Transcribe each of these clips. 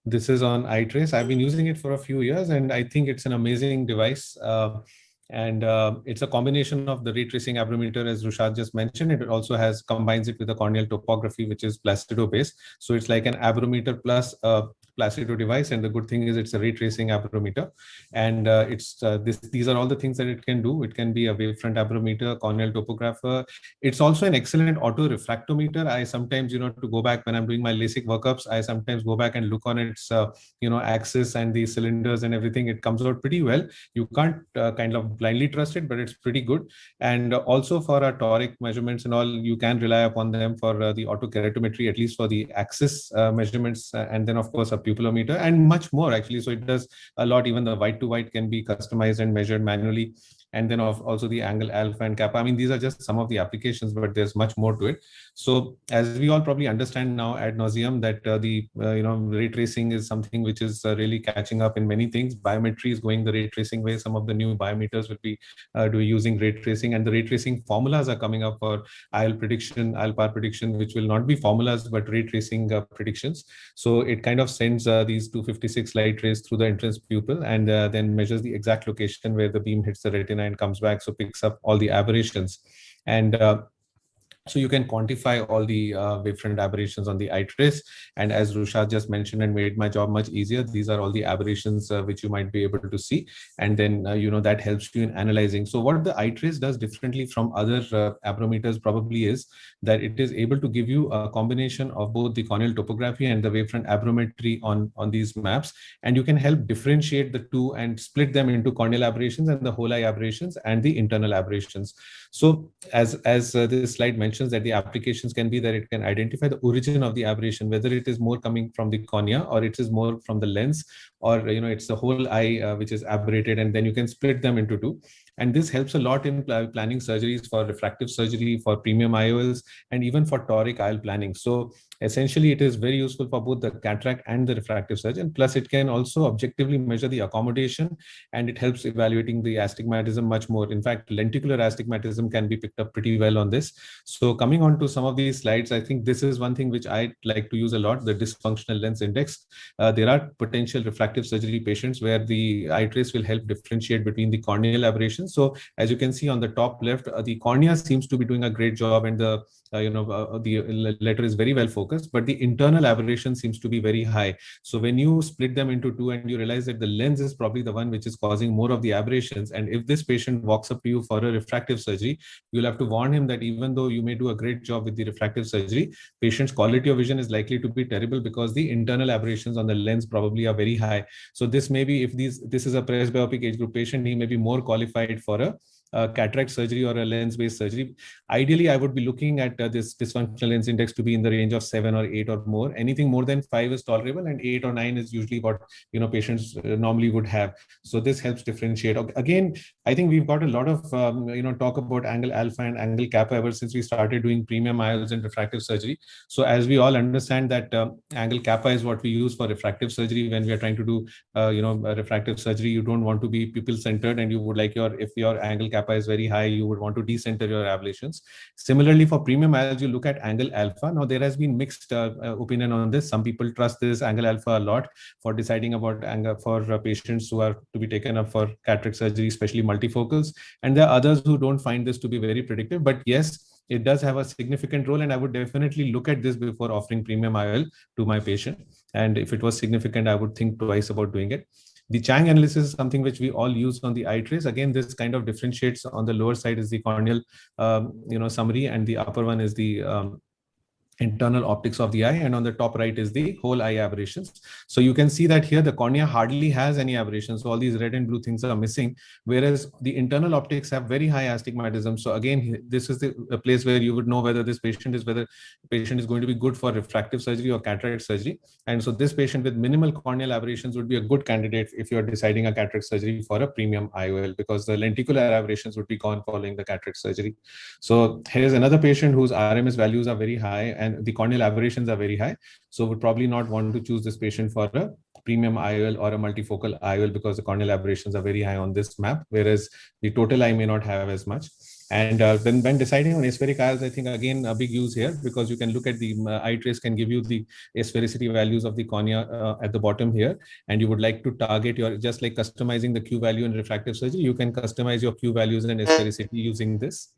This is on iTrace. I've been using it for a few years, and I think it's an amazing device. And it's a combination of the ray tracing aberrometer, as Rushad just mentioned. It also combines it with a corneal topography, which is Placido based. So it's like an aberrometer plus a Placido device. And the good thing is it's a ray tracing aberrometer. And these are all the things that it can do. It can be a wavefront aberrometer, corneal topographer. It's also an excellent auto refractometer. I sometimes, to go back when I'm doing my LASIK workups, I sometimes go back and look on its, axis and the cylinders and everything. It comes out pretty well. You can't kind of blindly trust it, but it's pretty good. And also for our toric measurements and all, you can rely upon them for the autokeratometry, at least for the axis measurements, and then of course a pupillometer and much more actually. So it does a lot. Even the white to white can be customized and measured manually. And then also the angle alpha and kappa. I mean, these are just some of the applications, but there's much more to it. So as we all probably understand now ad nauseum that ray tracing is something which is really catching up in many things. Biometry is going the ray tracing way. Some of the new biometers will be using ray tracing, and the ray tracing formulas are coming up for IL prediction, IL power prediction, which will not be formulas but ray tracing predictions. So it kind of sends these 256 light rays through the entrance pupil and then measures the exact location where the beam hits the retina and comes back, so picks up all the aberrations. And so you can quantify all the wavefront aberrations on the iTrace. And as Rushad just mentioned and made my job much easier, these are all the aberrations which you might be able to see. And then, that helps you in analyzing. So what the iTrace does differently from other aberrometers probably is that it is able to give you a combination of both the corneal topography and the wavefront aberrometry on these maps. And you can help differentiate the two and split them into corneal aberrations and the whole eye aberrations and the internal aberrations. So as this slide mentions, that the applications can be that it can identify the origin of the aberration, whether it is more coming from the cornea or it is more from the lens, or it's the whole eye which is aberrated, and then you can split them into two. And this helps a lot in planning surgeries for refractive surgery, for premium IOLs, and even for toric IOL planning. So essentially, it is very useful for both the cataract and the refractive surgeon. Plus, it can also objectively measure the accommodation, and it helps evaluating the astigmatism much more. In fact, lenticular astigmatism can be picked up pretty well on this. So coming on to some of these slides, I think this is one thing which I like to use a lot, the dysfunctional lens index. There are potential refractive surgery patients where the iTrace will help differentiate between the corneal aberrations. So as you can see on the top left, the cornea seems to be doing a great job, and the letter is very well focused, but the internal aberration seems to be very high. So when you split them into two and you realize that the lens is probably the one which is causing more of the aberrations, and if this patient walks up to you for a refractive surgery, you'll have to warn him that even though you may do a great job with the refractive surgery, patient's quality of vision is likely to be terrible because the internal aberrations on the lens probably are very high. So this may be, if this is a presbyopic age group patient, he may be more qualified for a cataract surgery or a lens-based surgery. Ideally, I would be looking at this dysfunctional lens index to be in the range of 7 or 8 or more. Anything more than 5 is tolerable, and 8 or 9 is usually what patients normally would have. So this helps differentiate. Again, I think we've got a lot of talk about angle alpha and angle kappa ever since we started doing premium IOLs and refractive surgery. So as we all understand that angle kappa is what we use for refractive surgery when we are trying to do refractive surgery. You don't want to be pupil centered, and you would like if your angle kappa is very high, you would want to decenter your ablations. Similarly, for premium IOLs, you look at angle alpha. Now there has been mixed opinion on this. Some people trust this angle alpha a lot for deciding about angle for patients who are to be taken up for cataract surgery, especially multifocals. And there are others who don't find this to be very predictive. But yes, it does have a significant role, and I would definitely look at this before offering premium IOL to my patient. And if it was significant, I would think twice about doing it. The Chang analysis is something which we all use on the iTrace. Again, this kind of differentiates. On the lower side is the corneal, summary, and the upper one is the internal optics of the eye, and on the top right is the whole eye aberrations. So you can see that here the cornea hardly has any aberrations. So all these red and blue things are missing, whereas the internal optics have very high astigmatism. So again, this is the place where you would know whether this patient is going to be good for refractive surgery or cataract surgery. And so this patient with minimal corneal aberrations would be a good candidate if you are deciding a cataract surgery for a premium IOL, because the lenticular aberrations would be gone following the cataract surgery. So here's another patient whose RMS values are very high and the corneal aberrations are very high. So would probably not want to choose this patient for a premium IOL or a multifocal IOL because the corneal aberrations are very high on this map, whereas the total eye may not have as much. And then when deciding on aspheric IOLs, I think again a big use here, because you can look at the eye trace can give you the asphericity values of the cornea at the bottom here, and you would like to target your, just like customizing the Q value in refractive surgery, you can customize your Q values and asphericity using this.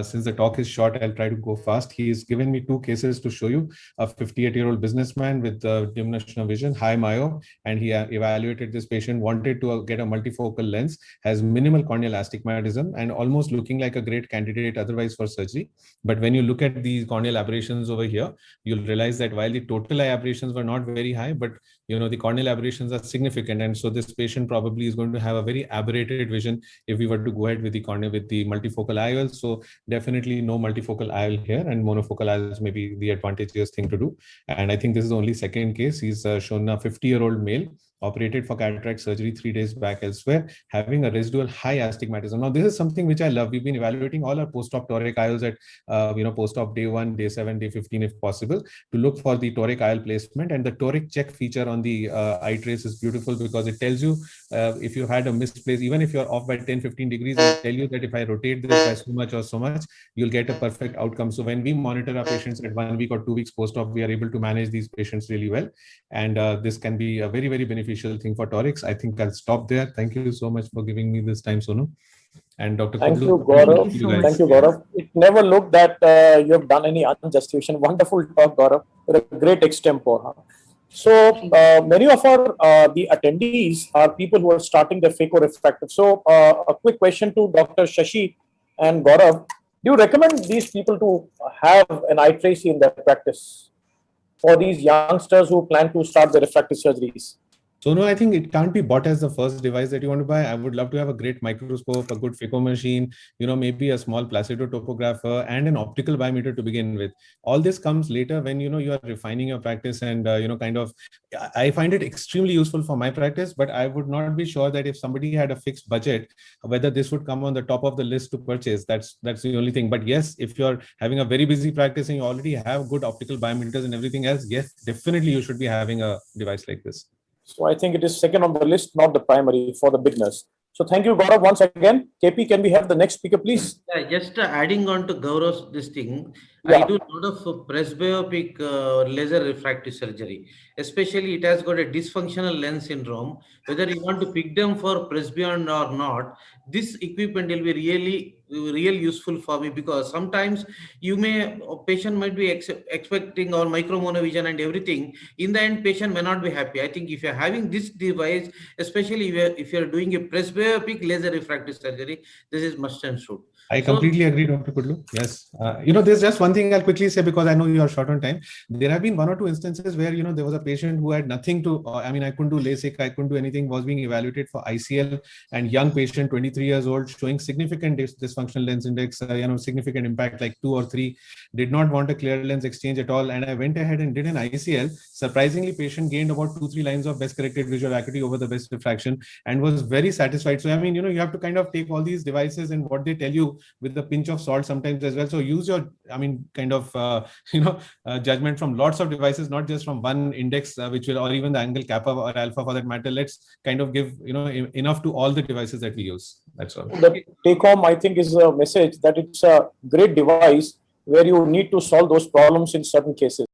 Since the talk is short, I'll try to go fast. He's given me two cases to show you. A 58-year-old businessman with diminution of vision, high myo, and he evaluated this patient, wanted to get a multifocal lens, has minimal corneal astigmatism, and almost looking like a great candidate otherwise for surgery. But when you look at the corneal aberrations over here, you'll realize that while the total eye aberrations were not very high, but the corneal aberrations are significant, and so this patient probably is going to have a very aberrated vision if we were to go ahead with the cornea with the multifocal IOL. So definitely no multifocal IOL here, and monofocal IOLs may be the advantageous thing to do. And I think this is only second case. He's shown a 50-year-old male, operated for cataract surgery 3 days back elsewhere, having a residual high astigmatism. Now, this is something which I love. We've been evaluating all our post-op toric IOLs at post-op day 1, day 7, day 15, if possible, to look for the toric IOL placement. And the toric check feature on the eye trace is beautiful, because it tells you if you had a misplaced, even if you're off by 10-15 degrees, it will tell you that if I rotate this by so much or so much, you'll get a perfect outcome. So when we monitor our patients at 1 week or 2 weeks post-op, we are able to manage these patients really well. And this can be a very, very beneficial thing for torics. I think I'll stop there. Thank you so much for giving me this time, Sonu. And Dr. Thank Kudlu, you, Gaurav. Thank you, Gaurav. It never looked that you have done any unjustification. Wonderful talk, Gaurav. You're a great extempore. Huh? So many of the attendees are people who are starting their phaco-refractive. So a quick question to Dr. Shashi and Gaurav. Do you recommend these people to have an eye trace in their practice for these youngsters who plan to start their refractive surgeries? So no, I think it can't be bought as the first device that you want to buy. I would love to have a great microscope, a good phaco machine, maybe a small Placido topographer, and an optical biometer to begin with. All this comes later when, you are refining your practice, and, I find it extremely useful for my practice, but I would not be sure that if somebody had a fixed budget, whether this would come on the top of the list to purchase. That's the only thing. But yes, if you're having a very busy practice and you already have good optical biometers and everything else, yes, definitely you should be having a device like this. So I think it is second on the list, not the primary for the beginners. So thank you, Gaurav, once again. KP, can we have the next speaker, please? Just adding on to Gaurav's this thing, I do a lot of presbyopic laser refractive surgery. Especially, it has got a dysfunctional lens syndrome. Whether you want to pick them for presbyon or not, this equipment will be really useful for me, because sometimes a patient might be expecting or micromonovision and everything. In the end, patient may not be happy. I think if you're having this device, especially if you're doing a presbyopic laser refractive surgery, this is must and should. I completely agree, Dr. Kudlu. Yes. There's just one thing I'll quickly say, because I know you are short on time. There have been 1 or 2 instances where, there was a patient who had nothing to, I couldn't do LASIK, I couldn't do anything, was being evaluated for ICL, and young patient, 23 years old, showing significant dysfunctional lens index, significant impact like 2 or 3, did not want a clear lens exchange at all. And I went ahead and did an ICL. Surprisingly, patient gained about 2-3 lines of best corrected visual acuity over the best refraction and was very satisfied. So, you have to kind of take all these devices and what they tell you with a pinch of salt sometimes as well. So use your, judgment from lots of devices, not just from one index, which will, or even the angle kappa or alpha for that matter. Let's kind of give, enough to all the devices that we use. That's all. The take home, I think, is a message that it's a great device where you need to solve those problems in certain cases.